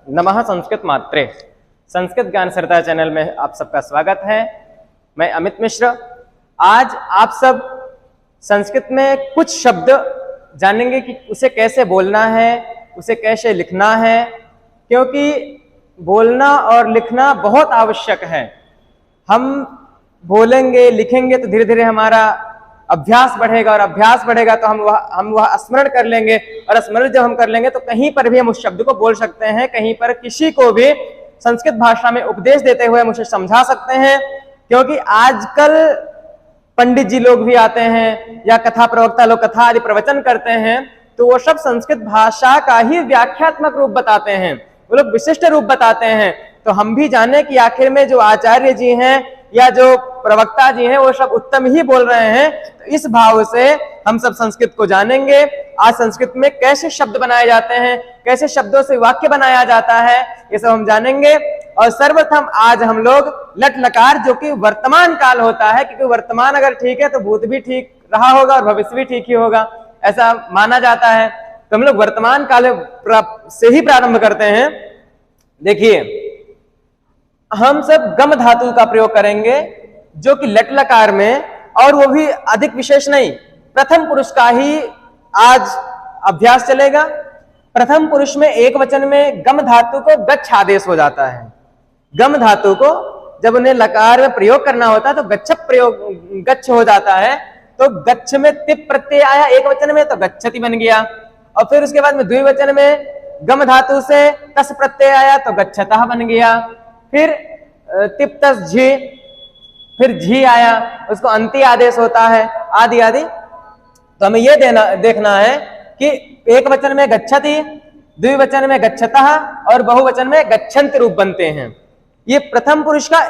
नमः संस्कृत मात्रे। संस्कृत ज्ञान सरता चैनल में आप सबका स्वागत है। मैं अमित मिश्र। आज आप सब संस्कृत में कुछ शब्द जानेंगे कि उसे कैसे बोलना है, उसे कैसे लिखना है, क्योंकि बोलना और लिखना बहुत आवश्यक है। हम बोलेंगे लिखेंगे तो धीरे धीरे हमारा अभ्यास बढ़ेगा और अभ्यास बढ़ेगा तो हम वह स्मरण कर लेंगे, और स्मरण जब हम कर लेंगे तो कहीं पर भी हम उस शब्द को बोल सकते हैं। कहीं पर किसी को भी संस्कृत भाषा में उपदेश देते हुए हम उसे समझा सकते हैं, क्योंकि आजकल पंडित जी लोग भी आते हैं या कथा प्रवक्ता लोग कथा आदि प्रवचन करते हैं, तो वो सब संस्कृत भाषा का ही व्याख्यात्मक रूप बताते हैं, वो लोग विशिष्ट रूप बताते हैं। तो हम भी जाने कि आखिर में जो आचार्य जी हैं या जो प्रवक्ता जी हैं वो सब उत्तम ही बोल रहे हैं। तो इस भाव से हम सब संस्कृत को जानेंगे। आज संस्कृत में कैसे शब्द बनाए जाते हैं, कैसे शब्दों से वाक्य बनाया जाता है, ये सब हम जानेंगे। और सर्वप्रथम आज हम लोग लट लकार, जो कि वर्तमान काल होता है, क्योंकि वर्तमान अगर ठीक है तो भूत भी ठीक रहा होगा और भविष्य भी ठीक ही होगा, ऐसा माना जाता है। तो हम लोग वर्तमान काल से ही प्रारंभ करते हैं। देखिए, हम सब गम धातु का प्रयोग करेंगे, जो कि लट लकार में, और वो भी अधिक विशेष नहीं, प्रथम पुरुष का ही आज अभ्यास चलेगा। प्रथम पुरुष में एक वचन में गम धातु को गच्छ आदेश हो जाता है। गम धातु को जब उन्हें लकार में प्रयोग करना होता है तो गच्छ हो जाता है। तो गच्छ में तिप प्रत्यय आया एक वचन में तो गच्छति बन गया, और फिर उसके बाद में द्विवचन में गम धातु से तस प्रत्यय आया तो गच्छतः बन गया। फिर तिप तस झी, फिर झी आया, उसको अंति आदेश होता है, आदि आदि। तो हमें यह देखना है कि एक वचन में गच्छति, द्विवचन में गच्छतः और बहुवचन में गच्छन्ति रूप बनते हैं। ये प्रथम पुरुष का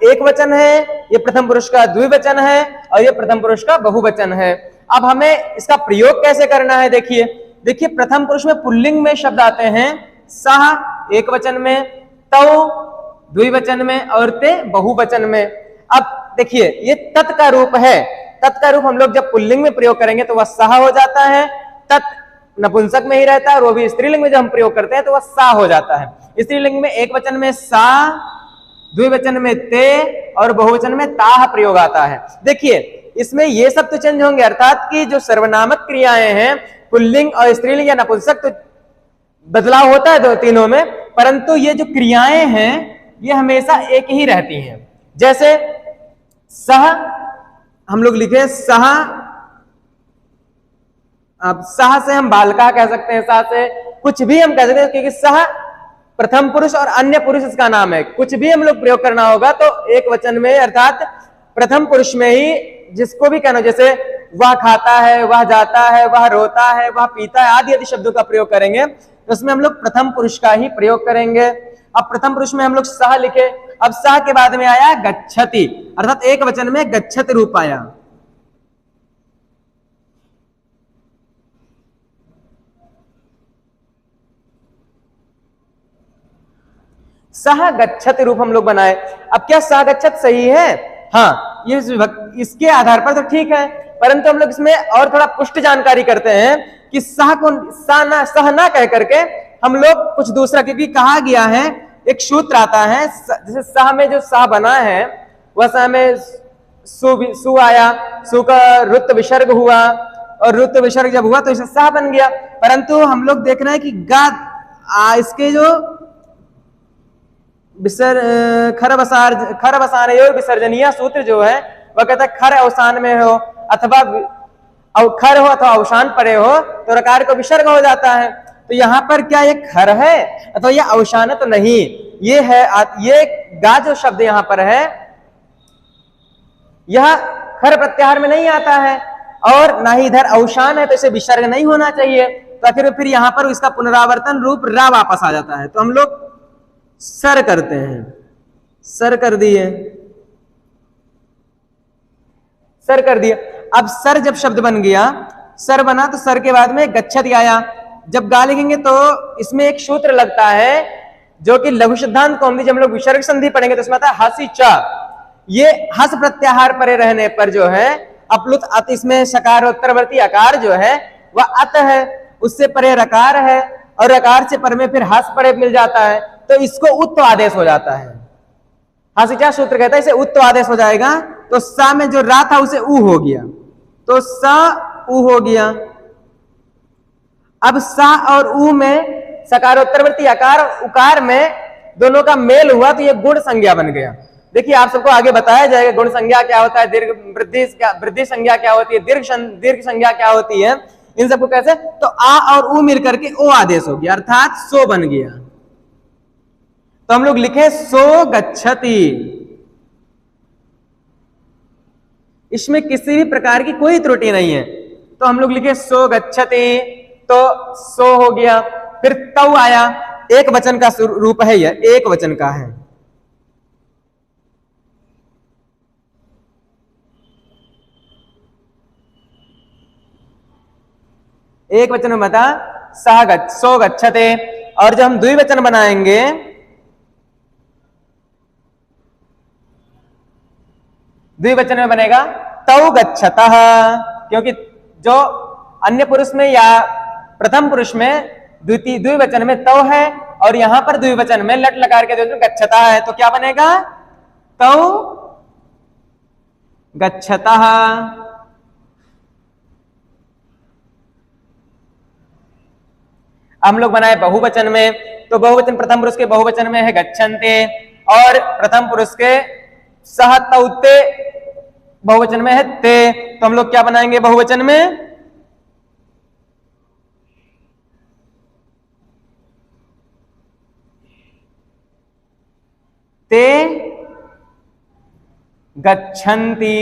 एक वचन है, ये प्रथम पुरुष का द्विवचन है, और ये प्रथम पुरुष का बहुवचन है। अब हमें इसका प्रयोग कैसे करना है, देखिए प्रथम पुरुष में पुल्लिंग में शब्द आते हैं, सह एक वचन में, तौ द्विवचन में और ते बहुवचन में। अब देखिए, ये तत् का रूप है। तत् का रूप हम लोग जब पुल्लिंग में प्रयोग करेंगे तो वह सह हो जाता है। तत् नपुंसक में ही रहता है, और वो भी स्त्रीलिंग में जब हम प्रयोग करते हैं तो वह सा हो जाता है। स्त्रीलिंग में एक वचन में सा, द्विवचन में ते और बहुवचन में ताह प्रयोग आता है। देखिए, इसमें ये सब तो चेंज होंगे, अर्थात कि जो सर्वनामक क्रियाएं हैं, पुल्लिंग और स्त्रीलिंग या नपुंसक, तो बदलाव होता है दो तीनों में, परंतु ये जो क्रियाएं हैं ये हमेशा एक ही रहती हैं। जैसे सह हम लोग लिखे सह, अब सह से हम बालका कह सकते हैं, सह से कुछ भी हम कह सकते हैं, क्योंकि सह प्रथम पुरुष और अन्य पुरुष इसका नाम है। कुछ भी हम लोग प्रयोग करना होगा तो एक वचन में, अर्थात प्रथम पुरुष में ही जिसको भी कहना, जैसे वह खाता है, वह जाता है, वह रोता है, वह पीता है, आदि आदि शब्दों का प्रयोग करेंगे तो उसमें हम लोग प्रथम पुरुष का ही प्रयोग करेंगे। अब प्रथम पुरुष में हम लोग सह लिखे, अब सह के बाद में आया गच्छति, अर्थात एक वचन में गच्छति रूप आया। सह गच्छति रूप हम लोग बनाए। अब क्या सह गच्छत सही है? हाँ, ये इसके आधार पर तो ठीक है, परंतु हम लोग इसमें और थोड़ा पुष्ट जानकारी करते हैं कि सह को सह ना कह करके हम लोग कुछ दूसरा, क्योंकि कहा गया है, एक सूत्र आता है, जैसे सह में जो सह बना है वह सह में सु आया, सु का रुत विसर्ग हुआ, और रुत विसर्ग जब हुआ तो इसे सह बन गया। परंतु हम लोग देख रहे हैं कि इसके जो खर बसाने विसर्जनीय सूत्र जो है वह कहता है खर अवसान में हो अथवा खर हो अथवा अवसान परे हो तो रकार को विसर्ग हो जाता है। तो यहाँ पर क्या ये खर है अथवा ये अवसान है? तो नहीं, ये है, ये गा जो शब्द यहाँ पर है यह खर प्रत्याहार में नहीं आता है, और ना ही इधर अवसान है, तो इसे विसर्ग नहीं होना चाहिए। तो आखिर फिर यहाँ पर इसका पुनरावर्तन रूप रा वापस आ जाता है। तो हम लोग सर करते हैं, सर कर दिए, सर कर दिया। अब सर जब शब्द बन गया, सर बना तो सर के बाद में गच्छति आया। जब गा लिखेंगे तो इसमें एक सूत्र लगता है जो कि लघु सिद्धांत कौमुदी, जब हम लोग विसर्ग संधि पढ़ेंगे तो इसमें आता है हसी च। ये हस प्रत्याहार परे रहने पर जो है अपलुत अत, इसमें सकार उत्तरवर्ती आकार जो है वह अत है, उससे परे रकार है, और अकार से पर में फिर हस पड़े मिल जाता है तो इसको उत्व आदेश हो जाता है। हस क्या सूत्र कहता है, इसे उत्व आदेश हो जाएगा। तो सा में जो रा था उसे उ हो गया, तो सा उ हो गया। अब सा और उ में सकारोत्तरवर्ती अकार और उकार में दोनों का मेल हुआ तो ये गुण संज्ञा बन गया। देखिए आप सबको आगे बताया जाएगा गुण संज्ञा क्या होता है, दीर्घ वृद्धि संज्ञा क्या होती है, दीर्घ संज्ञा क्या होती है, इन सबको कैसे। तो आ और उ मिलकर के ओ आदेश हो गया अर्थात सो बन गया। तो हम लोग लिखे सो गच्छति, इसमें किसी भी प्रकार की कोई त्रुटि नहीं है। तो हम लोग लिखे सो गच्छति, तो सो हो गया। फिर तौ आया, एक वचन का रूप है, यह एक वचन का है। एक वचन में बता सो गच्छते, और जब हम द्विवचन बनाएंगे द्विवचन में बनेगा तौ गच्छतः, क्योंकि जो अन्य पुरुष में या प्रथम पुरुष में द्विवचन में तौ है और यहां पर द्विवचन में लट लकार के गच्छता है, तो क्या बनेगा तौ गच्छतः। हम लोग बनाए बहुवचन में, तो बहुवचन प्रथम पुरुष के बहुवचन में है गच्छन्ते और प्रथम पुरुष के सह तौते बहुवचन में है ते। तो हम लोग क्या बनाएंगे बहुवचन में ते गच्छन्ति।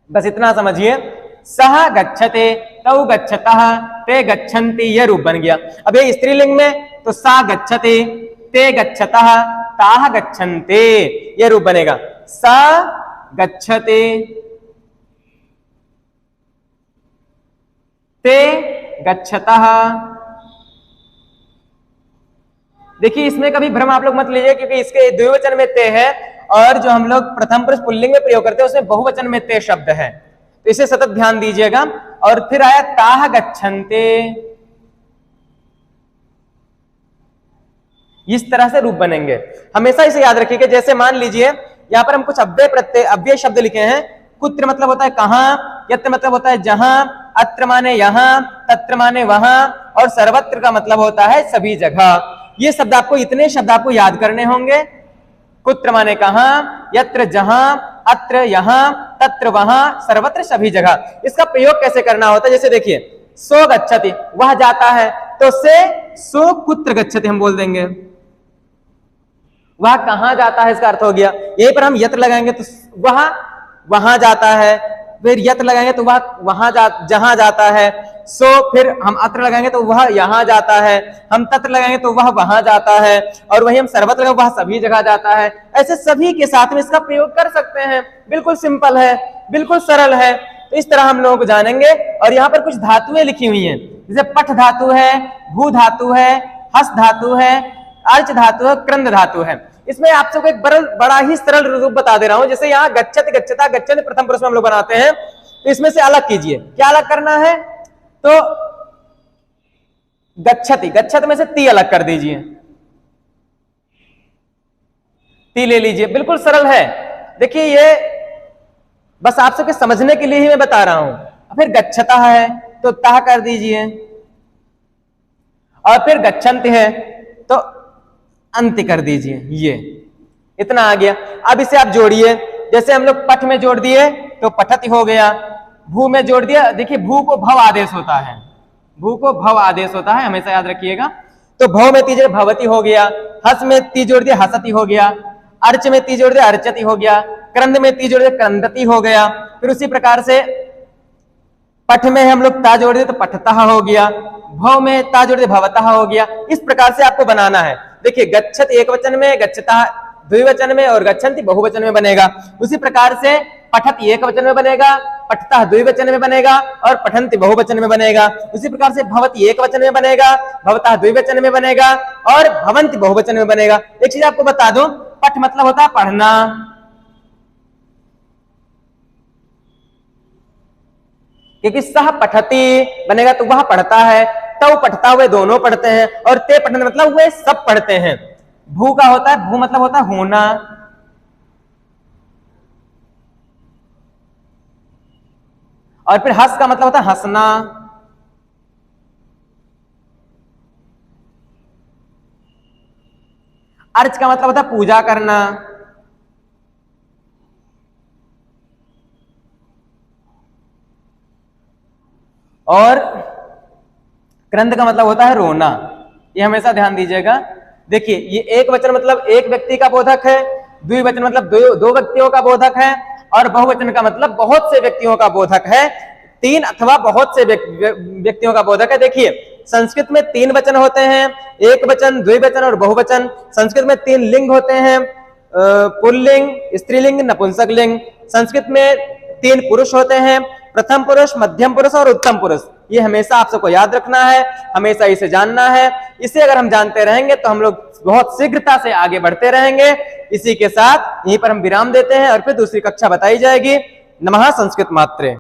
बस इतना समझिए, सह गच्छते तौ गच्छतः ते गच्छन्ति, यह रूप बन गया। अब ये स्त्रीलिंग में तो सा गच्छते ते गच्छतः ताः गच्छन्ते, यह रूप बनेगा सा गच्छते ते गच्छतः। देखिए इसमें कभी भ्रम आप लोग मत लीजिए, क्योंकि इसके द्विवचन में ते है और जो हम लोग प्रथम पुरुष पुल्लिंग में प्रयोग करते हैं उसमें बहुवचन में ते शब्द है, तो इसे सतत ध्यान दीजिएगा। और फिर आया ताः गच्छन्ते, इस तरह से रूप बनेंगे। हमेशा इसे याद रखिएगा। जैसे मान लीजिए यहां पर हम कुछ अव्यय शब्द लिखे हैं। कुत्र मतलब होता है कहां, यत्र मतलब होता है जहां, अत्र माने यहां, तत्र माने वहां, और सर्वत्र का मतलब होता है सभी जगह। ये शब्द आपको, इतने शब्द आपको याद करने होंगे। कुत्र माने कहां, यत्र जहां, अत्र यहां, तत्र वहां, सर्वत्र सभी जगह। इसका प्रयोग कैसे करना होता है, जैसे देखिए सो गच्छति वह जाता है, तो से सो कुत्र गच्छति हम बोल देंगे, वह कहां जाता है इसका अर्थ हो गया। यहीं पर हम यत्र लगाएंगे तो वह वहां जाता है, फिर यत्र लगाएंगे तो वह वहां जहां जाता है। सो फिर हम अत्र लगाएंगे तो वह यहां जाता है, हम तत्र लगाएंगे तो वह वहां जाता है, और वही हम सर्वत्र लगाएंगे वह सभी जगह जाता है। ऐसे सभी के साथ में इसका प्रयोग कर सकते हैं। बिल्कुल सिंपल है, बिल्कुल सरल है। तो इस तरह हम लोगों को जानेंगे। और यहाँ पर कुछ धातुएं लिखी हुई हैं, जैसे पठ धातु है, भू धातु है, हस धातु है, अर्च धातु है, क्रंद धातु है। इसमें आप सबको एक बड़ा ही सरल रूप बता दे रहा हूं। जैसे यहाँ गच्छत गच्छता गच्छत प्रथम पुरुष में हम लोग बनाते हैं, तो इसमें से अलग कीजिए। क्या अलग करना है, तो गच्छति, गच्छत में से ती अलग कर दीजिए, ती ले लीजिए। बिल्कुल सरल है। देखिए ये बस आप सबके समझने के लिए ही मैं बता रहा हूं। फिर गच्छता है तो ता कर दीजिए, और फिर गच्छन्त है तो अंत कर दीजिए। ये इतना आ गया। अब इसे आप जोड़िए। जैसे हम लोग पठ में जोड़ दिए तो पठति हो गया, भू में जोड़ दिया। देखिए भू को भव आदेश होता है, भू को भव आदेश होता है, हमेशा याद रखिएगा। तो भव में ती जोड़ भवती हो गया, हस में ती जोड़ दिया हसती हो गया, अर्च में ती जोड़ दिया अर्चति हो गया, क्रंद में ती जोड़ दिया क्रंदती हो गया। फिर उसी प्रकार से पठ में हम लोग ता जोड़ दिए तो पठतः हो गया, भव में ता जोड़ दिया भवतः हो गया। इस प्रकार से आपको बनाना है। देखिए गच्छत एक वचन में, गच्छता द्विवचन में, और गच्छन्ति बहुवचन में बनेगा। उसी प्रकार से पठत एक वचन में बनेगा, पठता द्विवचन में बनेगा, और पठन्ति बहुवचन में बनेगा। उसी प्रकार से भवति एक वचन में बनेगा, भवतः द्विवचन में बनेगा, और भवन्ति बहुवचन में बनेगा। एक चीज आपको बता दूं, पठ मतलब होता है पढ़ना, क्योंकि सह पठती बनेगा तो वह पढ़ता है, तव पढ़ता हुए दोनों पढ़ते हैं, और ते पढ़ने मतलब वे सब पढ़ते हैं। भू का होता है, भू मतलब होता है होना, और फिर हस का मतलब होता है हंसना, अर्च का मतलब होता है पूजा करना, और क्रंद का मतलब होता है रोना। ये हमेशा ध्यान दीजिएगा। देखिए ये एक वचन मतलब एक व्यक्ति का बोधक है, द्विवचन मतलब दो व्यक्तियों का बोधक है, और बहुवचन का मतलब बहुत से व्यक्तियों का बोधक है, तीन अथवा बहुत से व्यक्तियों का बोधक है। देखिए संस्कृत में तीन वचन होते हैं, एक वचन, द्विवचन और बहुवचन। संस्कृत में तीन लिंग होते हैं, पुल्लिंग, स्त्रीलिंग, नपुंसकलिंग। संस्कृत में तीन पुरुष होते हैं, प्रथम पुरुष, मध्यम पुरुष और उत्तम पुरुष। ये हमेशा आप सबको याद रखना है, हमेशा इसे जानना है। इसे अगर हम जानते रहेंगे तो हम लोग बहुत शीघ्रता से आगे बढ़ते रहेंगे। इसी के साथ यहीं पर हम विराम देते हैं और फिर दूसरी कक्षा बताई जाएगी। नमः संस्कृत मात्रे।